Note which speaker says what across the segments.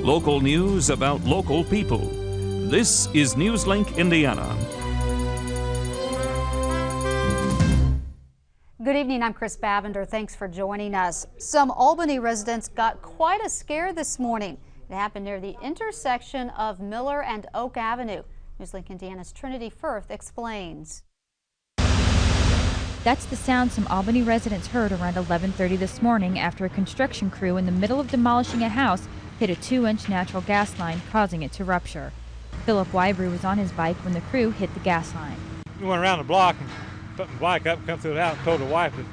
Speaker 1: Local news about local people. This is Newslink Indiana.
Speaker 2: Good evening, I'm Chris Bavender. Thanks for joining us. Some Albany residents got quite a scare this morning. It happened near the intersection of Miller and Oak Avenue. Newslink Indiana's Trinity Firth explains.
Speaker 3: That's the sound some Albany residents heard around 11:30 this morning after a construction crew in the middle of demolishing a house hit a 2-inch natural gas line, causing it to rupture. Philip Wybrew was on his bike when the crew hit the gas line.
Speaker 4: We went around the block and put my bike up and come through the house and told the wife that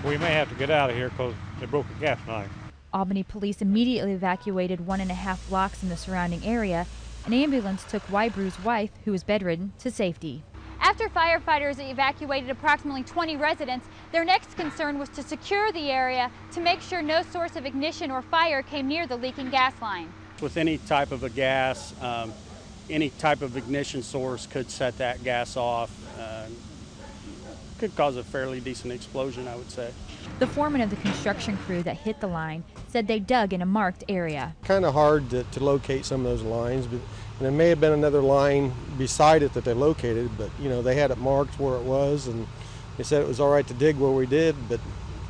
Speaker 4: we may have to get out of here because they broke the gas line.
Speaker 3: Albany police immediately evacuated 1.5 blocks in the surrounding area. An ambulance took Wybrew's wife, who was bedridden, to safety.
Speaker 5: After firefighters evacuated approximately 20 residents, their next concern was to secure the area to make sure no source of ignition or fire came near the leaking gas line.
Speaker 6: With any type of a gas, any type of ignition source could set that gas off. Could cause a fairly decent explosion, I would say.
Speaker 3: The foreman of the construction crew that hit the line said they dug in a marked area.
Speaker 7: Kind of hard to locate some of those lines, but there may have been another line beside it that they located, but you know, they had it marked where it was, and they said it was all right to dig where we did, but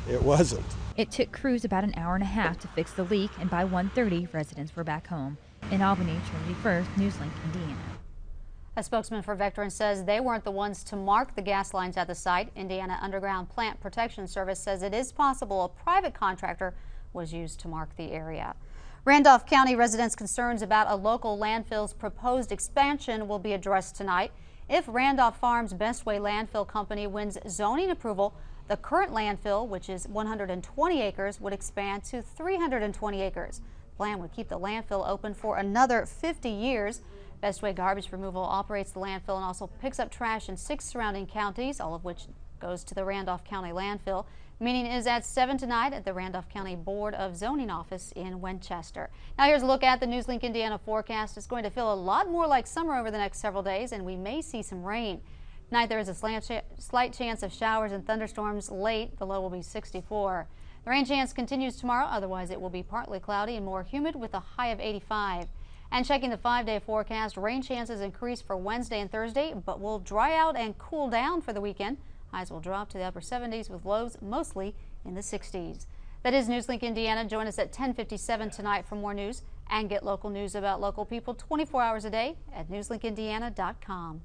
Speaker 7: it wasn't.
Speaker 3: It took crews about an hour and a half to fix the leak, and by 1:30, residents were back home. In Albany, Trinity Firth, Newslink, Indiana.
Speaker 2: A spokesman for Vectron says they weren't the ones to mark the gas lines at the site. Indiana Underground Plant Protection Service says it is possible a private contractor was used to mark the area. Randolph County residents' concerns about a local landfill's proposed expansion will be addressed tonight. If Randolph Farms Bestway Landfill Company wins zoning approval, the current landfill, which is 120 acres, would expand to 320 acres. The plan would keep the landfill open for another 50 years. Bestway Garbage Removal operates the landfill and also picks up trash in 6 surrounding counties, all of which goes to the Randolph County landfill. The meeting is at 7 tonight at the Randolph County Board of Zoning office in Winchester. Now here's a look at the Newslink Indiana forecast. It's going to feel a lot more like summer over the next several days, and we may see some rain. Tonight there is a slight chance of showers and thunderstorms late. The low will be 64. The rain chance continues tomorrow. Otherwise it will be partly cloudy and more humid with a high of 85. And checking the 5-day forecast, rain chances increase for Wednesday and Thursday, but will dry out and cool down for the weekend. Highs will drop to the upper 70s with lows mostly in the 60s. That is Newslink Indiana. Join us at 10:57 tonight for more news and get local news about local people 24 hours a day at newslinkindiana.com.